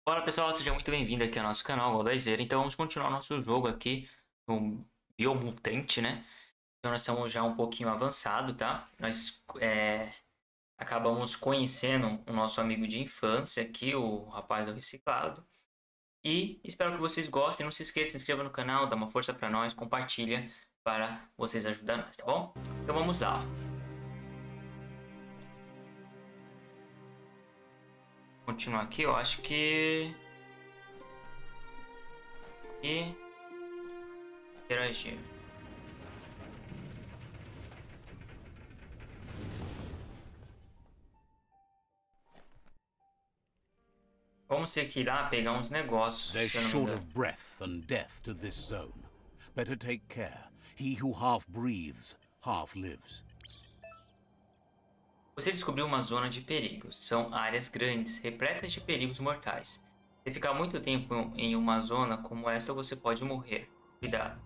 Olá pessoal, seja muito bem-vindo aqui ao nosso canal Godoyzera. Então vamos continuar nosso jogo aqui no BIOMUTANT, né? Então nós estamos já um pouquinho avançado, tá? Nós acabamos conhecendo o nosso amigo de infância aqui, o rapaz do reciclado. E espero que vocês gostem. Não se esqueça, se inscreva no canal, dá uma força pra nós, compartilha para vocês ajudar nós, tá bom? Então vamos lá, ó. Continuar aqui, eu acho que... interagir. Vamos ter que ir lá pegar uns negócios. There's Se eu não me short engano. of breath and death to this zone. Better take care. He who half breathes, half lives. Você descobriu uma zona de perigos. São áreas grandes, repletas de perigos mortais. Se ficar muito tempo em uma zona como esta, você pode morrer. Cuidado.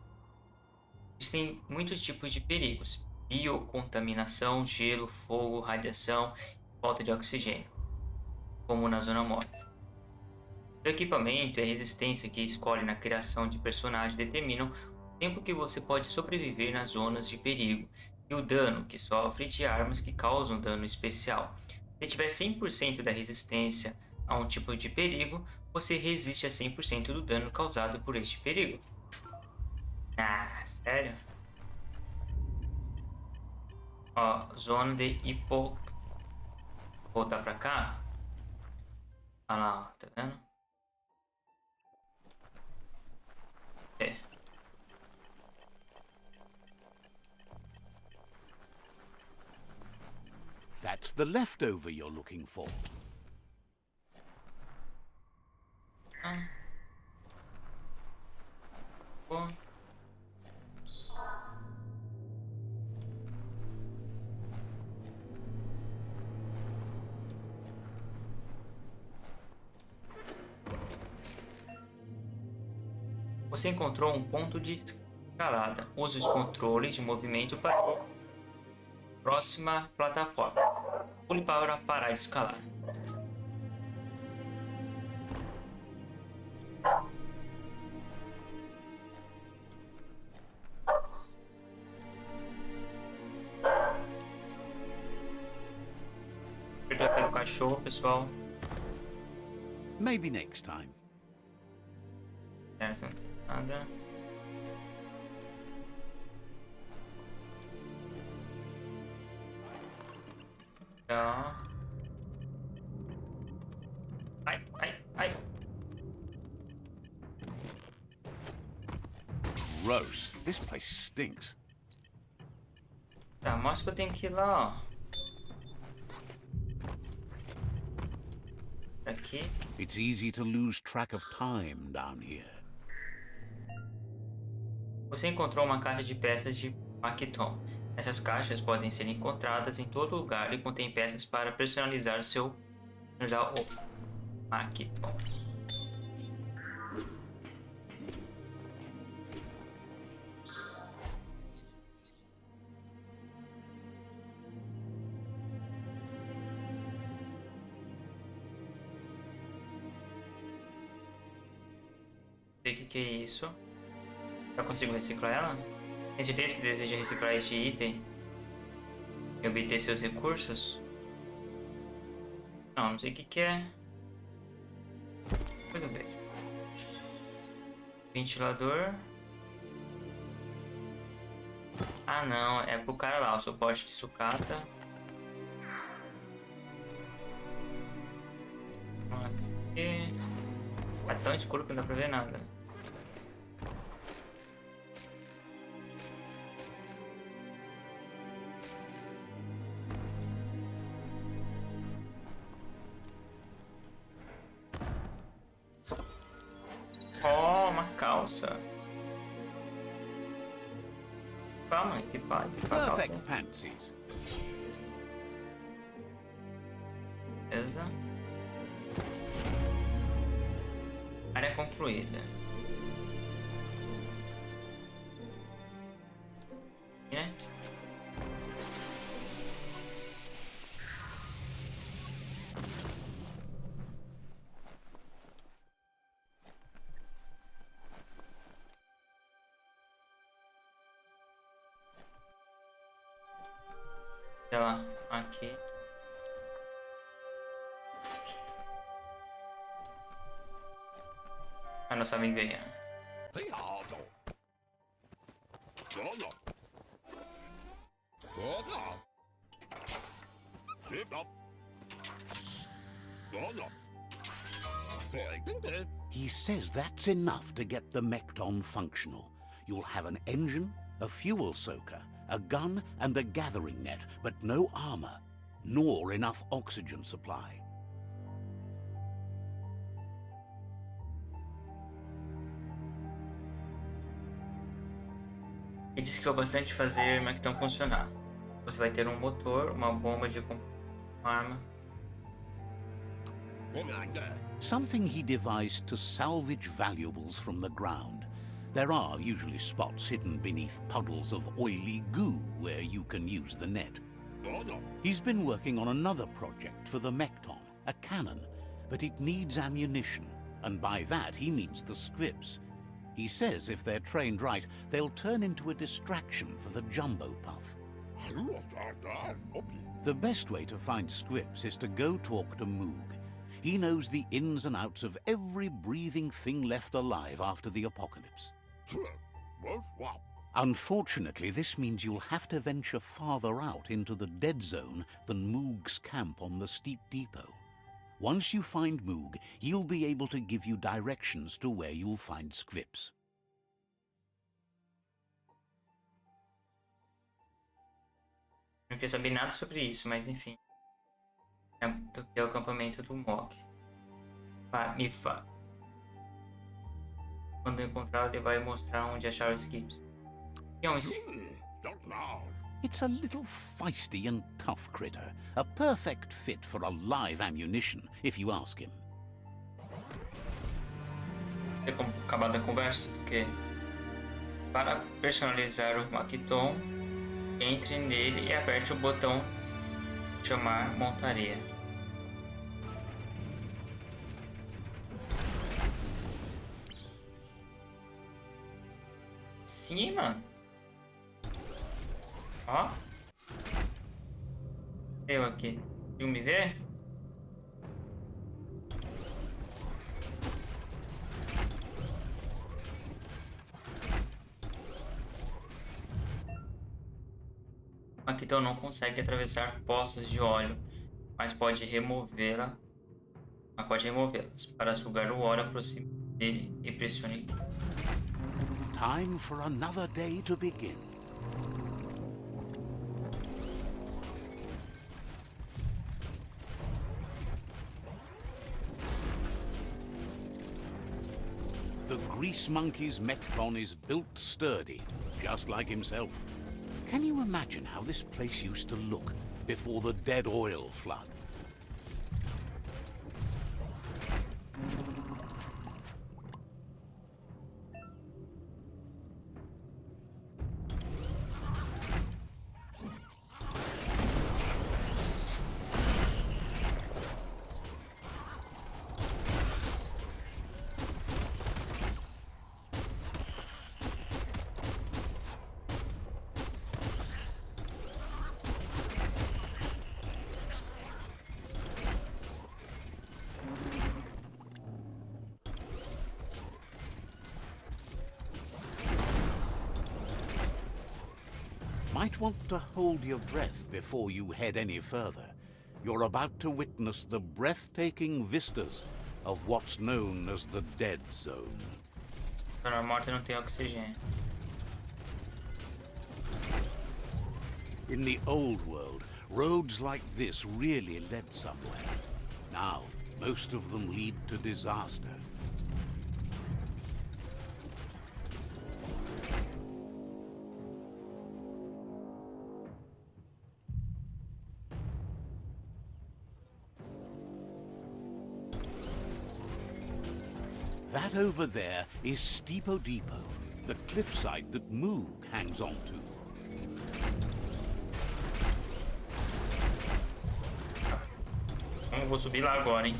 Existem muitos tipos de perigos: biocontaminação, gelo, fogo, radiação e falta de oxigênio, como na zona morta. Seu equipamento e a resistência que escolhe na criação de personagens determinam o tempo que você pode sobreviver nas zonas de perigo e o dano que sofre de armas que causam dano especial. Se tiver 100% da resistência a um tipo de perigo, você resiste a 100% do dano causado por este perigo. Ah, sério? Ó, zona de hipo... Voltar pra cá? Olha lá, ó, tá vendo? É. That's the leftover you're looking for. Bom. Você encontrou um ponto de escalada. Use os controles de movimento para a próxima plataforma. Pule para parar de escalar. Perdão pelo cachorro, pessoal. Maybe next time. Certo, não tem nada. Tá. Ai, ai, ai. Gross. This place stinks. Tá, mostra que eu tenho que ir lá, ó. Aqui. It's easy to lose track of time down here. Você encontrou uma caixa de peças de Maquiton. Essas caixas podem ser encontradas em todo lugar e contém peças para personalizar o Maquiton. Não sei o que é isso. Já consigo reciclar ela? Tem certeza que deseja reciclar este item e obter seus recursos? Não sei o que é. Depois eu vejo. Ventilador. Ah não, é pro cara lá, o suporte de sucata. Aqui. Tá tão escuro que não dá pra ver nada. Oh, uma calça. Calma, equipar a calça. Perfect pantsies. Beleza. Área concluída. Né? ela aqui. A nossa amiguinha. He says that's enough to get the Mekton functional. You'll have an engine, a fuel soaker, a gun and a gathering net, but no armor, nor enough oxygen supply. E disse que é o bastante fazer Mekton funcionar. Você vai ter um motor, uma bomba de arma. Something he devised to salvage valuables from the ground. There are usually spots hidden beneath puddles of oily goo where you can use the net. He's been working on another project for the Mekton, a cannon, but it needs ammunition, and by that he means the scripts. He says if they're trained right, they'll turn into a distraction for the jumbo puff. The best way to find scripts is to go talk to Moog. He knows the ins and outs of every breathing thing left alive after the apocalypse. Unfortunately, this means you'll have to venture farther out into the dead zone than Moog's camp on the steep depot. Once you find Moog, he'll be able to give you directions to where you'll find scripts. Não quer saber nada sobre isso, mas enfim. É o acampamento do Mog. Quando encontrar, ele vai mostrar onde achar os skips. It's a little feisty and tough critter. A perfect fit for a live ammunition, if you ask him. Tem como acabar da conversa? Que para personalizar o Mekton, entre nele e aperte o botão chamar montaria. Sim, mano. Ó. Eu aqui. Viu me ver? O Mekton não consegue atravessar poças de óleo, mas pode removê-las. Para sugar o óleo, aproxime dele e pressione. Time for another day to begin. The grease monkey's Mekton is built sturdy, just like himself. Can you imagine how this place used to look before the dead oil flood? Might want to hold your breath before you head any further. You're about to witness the breathtaking vistas of what's known as the Dead Zone. A morte não tem oxigênio. In the old world, roads like this really led somewhere. Now, most of them lead to disaster. That over there is Steepo Depot, the cliffside that Moog hangs on to. Eu vou subir lá agora, hein?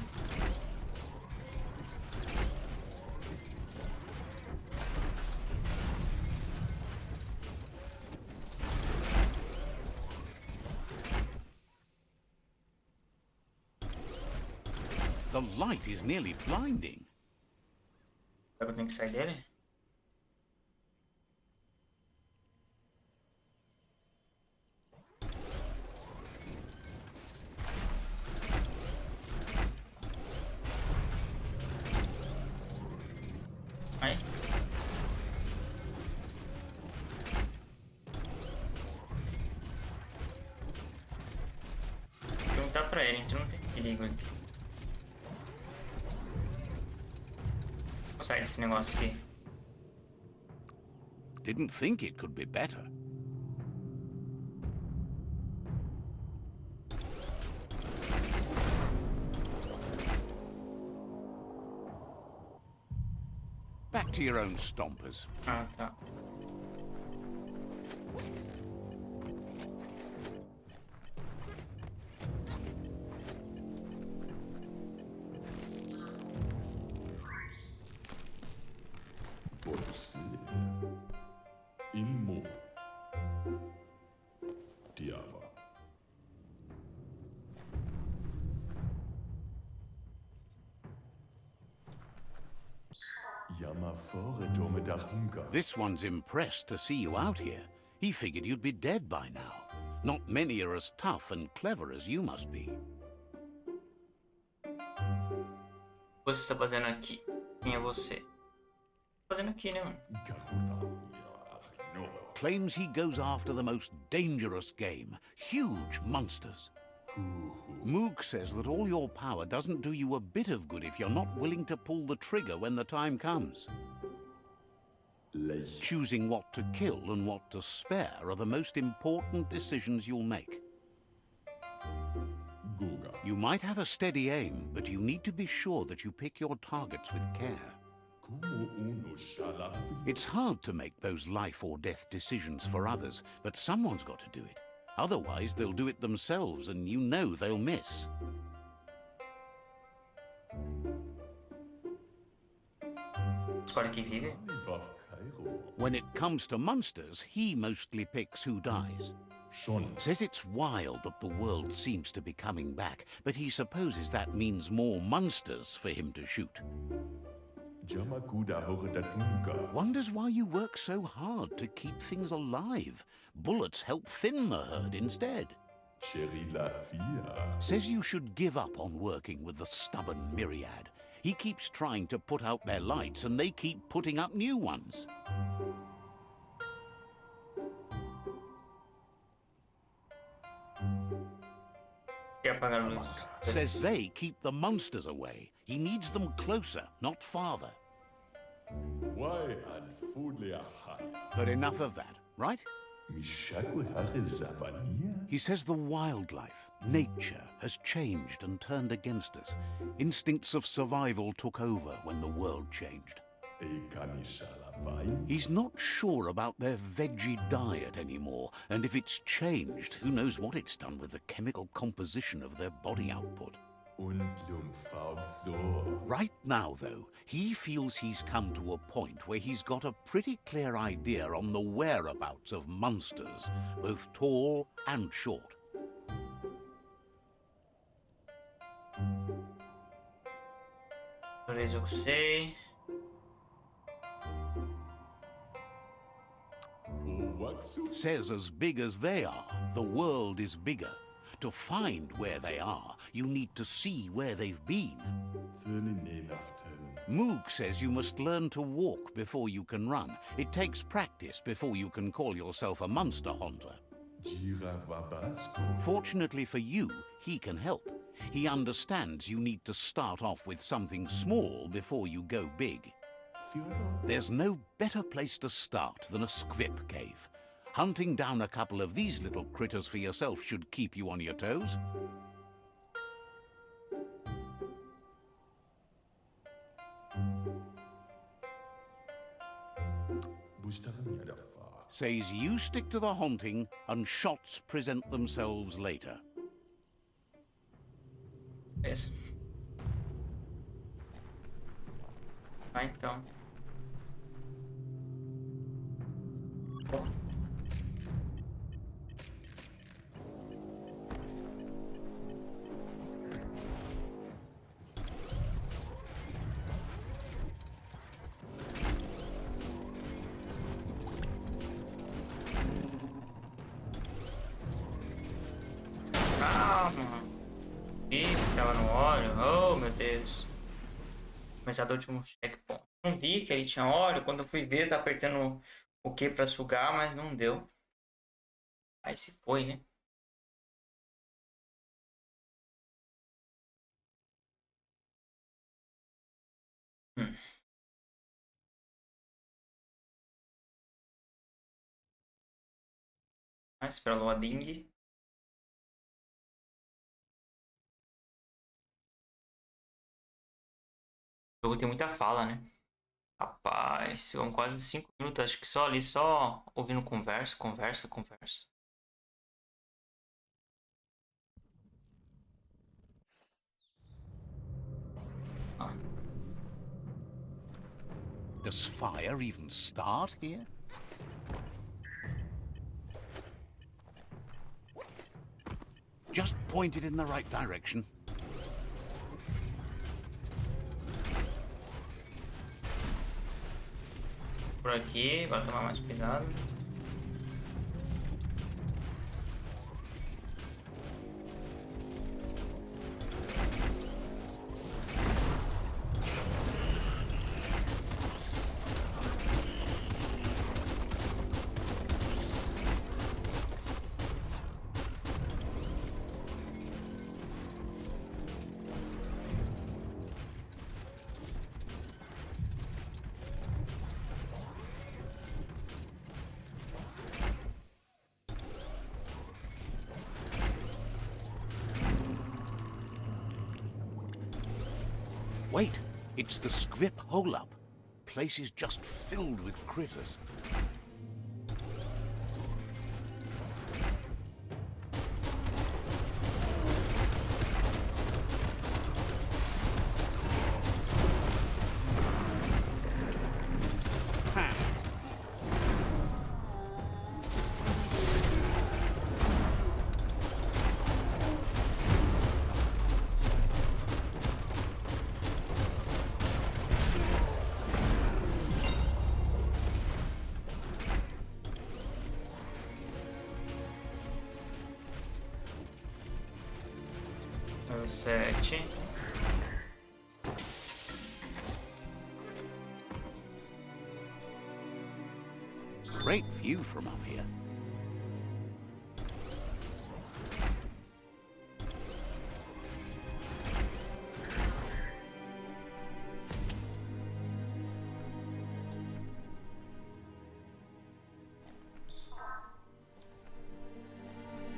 The light is nearly blinding. Será que eu tenho que sair dele? Aí. Vou perguntar pra ele, então não tem perigo aqui. Vou sair desse negócio aqui. Didn't think it could be better. Back to your own stompers. Ah, tá. Você, Inmo, Diava. This one's impressed to see you out here. He figured you'd be dead by now. Not many are as tough and clever as you must be. O que você está fazendo aqui? Quem é você? Fazendo aqui, né, mano? Claims he goes after the most dangerous game, huge monsters. Moog says that all your power doesn't do you a bit of good if you're not willing to pull the trigger when the time comes. Choosing what to kill and what to spare are the most important decisions you'll make. You might have a steady aim, but you need to be sure that you pick your targets with care. It's hard to make those life or death decisions for others, but someone's got to do it. Otherwise, they'll do it themselves, and you know they'll miss. Escolhe quem vive. When it comes to monsters, he mostly picks who dies. Says it's wild that the world seems to be coming back, but he supposes that means more monsters for him to shoot. Wonders why you work so hard to keep things alive. Bullets help thin the herd instead. Says you should give up on working with the stubborn myriad. He keeps trying to put out their lights and they keep putting up new ones. Quer apagar a luz. Says they keep the monsters away. He needs them closer, not farther. But enough of that, right? He says the wildlife, nature, has changed and turned against us. Instincts of survival took over when the world changed. He's not sure about their veggie diet anymore, and if it's changed, who knows what it's done with the chemical composition of their body output. Right now, though, he feels he's come to a point where he's got a pretty clear idea on the whereabouts of monsters, both tall and short. Beleza, eu sei. Says as big as they are, the world is bigger. To find where they are, you need to see where they've been. Moog says you must learn to walk before you can run. It takes practice before you can call yourself a monster hunter. Fortunately for you, he can help. He understands you need to start off with something small before you go big. There's no better place to start than a squip cave. Hunting down a couple of these little critters for yourself should keep you on your toes. Says you stick to the hunting and shots present themselves later. Beleza. Vai então. Bom. começar do último checkpoint. Não vi que ele tinha óleo. Quando eu fui ver, tá apertando o Q pra sugar, mas não deu. Aí se foi, né? Hum. Mas pra loading. O jogo tem muita fala, né? Rapaz, são quase 5 minutos. Acho que só ali, só ouvindo conversa, conversa, conversa. Ah, Does fire even start here? Just point it in the right direction. por aqui, agora tomar mais cuidado. Wait, it's the scrip hole-up. Place is just filled with critters. Número 7. Great view from up here.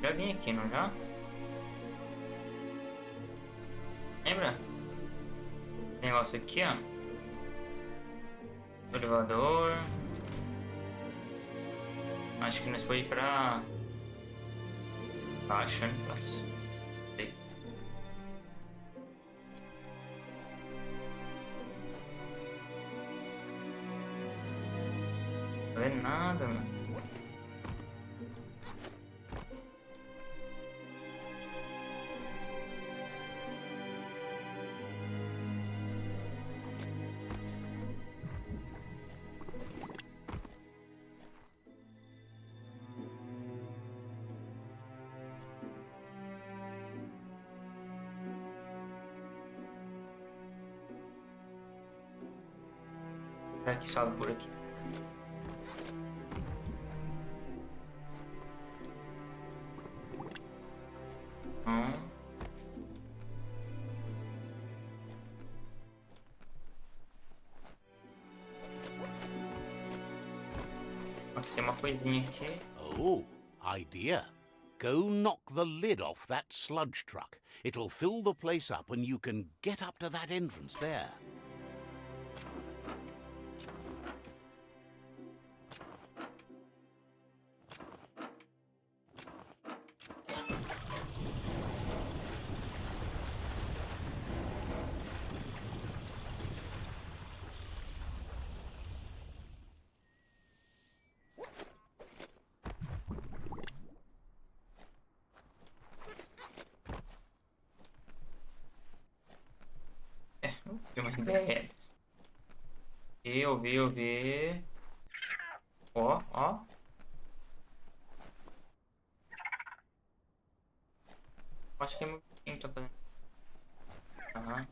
Já vim aqui, não já? Lembra? Tem negócio aqui, ó. Elevador. Acho que nós foi pra baixo, né? Sei. Não é nada, mano. Será que sobe por aqui? Tem uma coisinha aqui. Oh, idea. Go knock the lid off that sludge truck. It'll fill the place up and you can get up to that entrance there. Tem uma ideia. Eu vi. Ó, ó. Acho que é muito quem tá fazendo. Aham.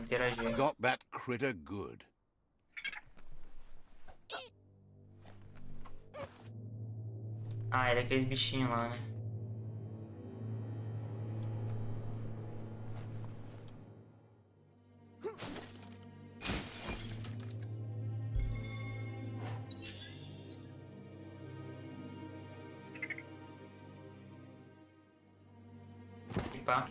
interagir. Got that critter good. Ah, ele é aquele bichinho lá, né? Epa.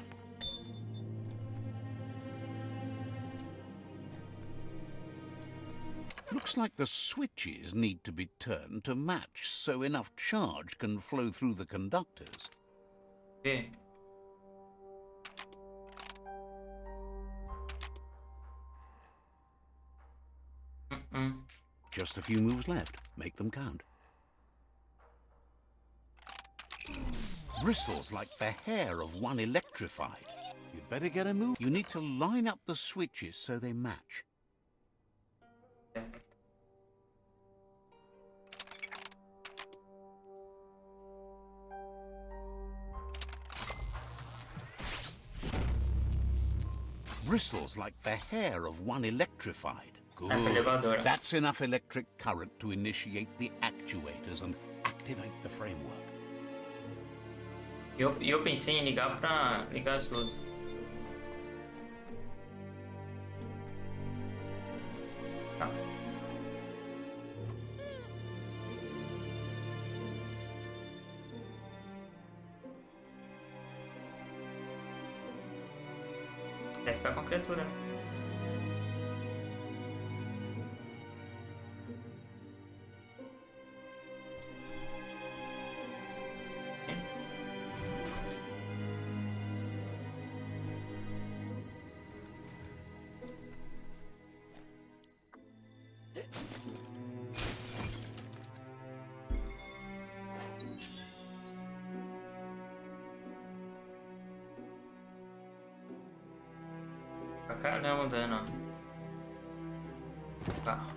Looks like the switches need to be turned to match so enough charge can flow through the conductors. Vê. Just a few moves left. Make them count. Bristles like the hair of one electrified. You'd better get a move. You need to line up the switches so they match. Bristles like the hair of one electrified. Good. That's enough electric current to initiate the actuators and activate the framework. Eu pensei em ligar pra ligar as luzes. Tá. Deve ficar com a criatura, né? Pra caramba o dano, ó. Tá.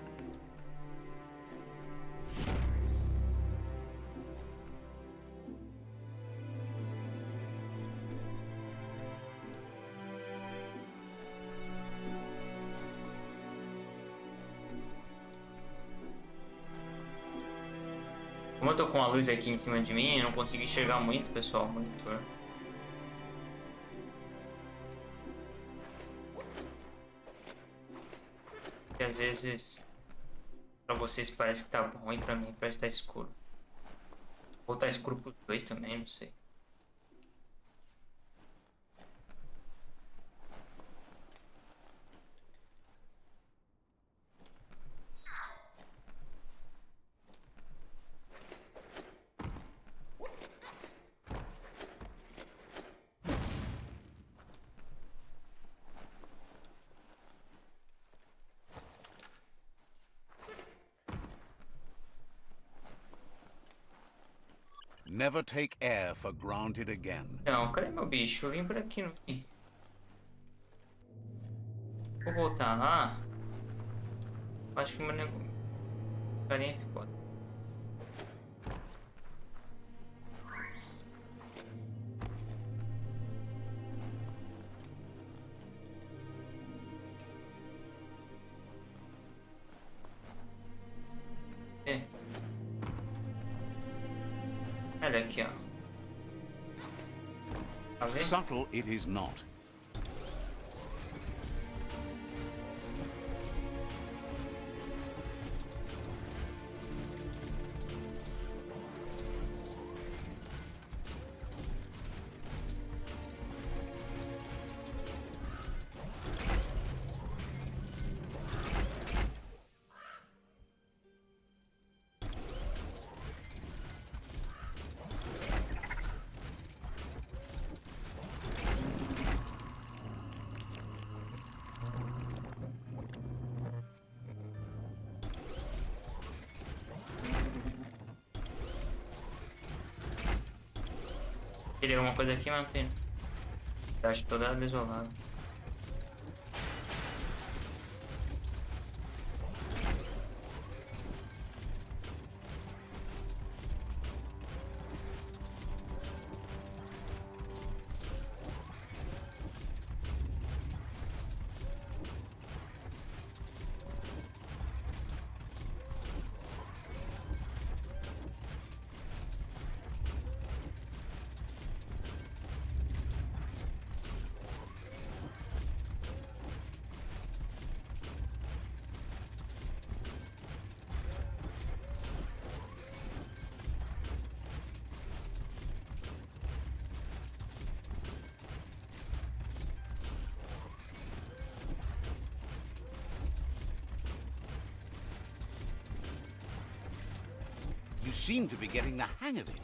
Como eu tô com a luz aqui em cima de mim, eu não consigo enxergar muito, pessoal, o monitor. E às vezes pra vocês parece que tá bom e pra mim parece que tá escuro. Ou tá escuro pros dois também, não sei. Never take air for granted again. Então, cadê meu bicho? Eu vim por aqui, não vi. Vou voltar lá. Acho que o meu carinha ficou. É. Olha aqui, ó. Tá vendo? Subtle it is not. Teria alguma coisa aqui, mas não tem. Acho toda desolada. You seem to be getting the hang of it.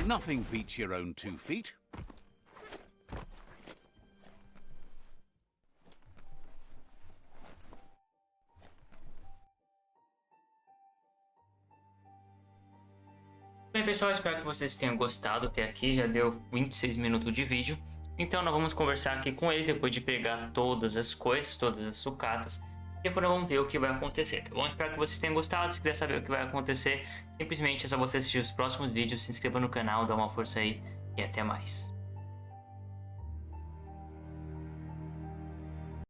Nothing beats your own 2 feet. Bem, pessoal, espero que vocês tenham gostado até aqui. Já deu 26 minutos de vídeo. Então nós vamos conversar aqui com ele depois de pegar todas as coisas, todas as sucatas. E depois nós vamos ver o que vai acontecer, tá bom? Espero que vocês tenham gostado. Se quiser saber o que vai acontecer, simplesmente é só você assistir os próximos vídeos, se inscreva no canal, dá uma força aí e até mais.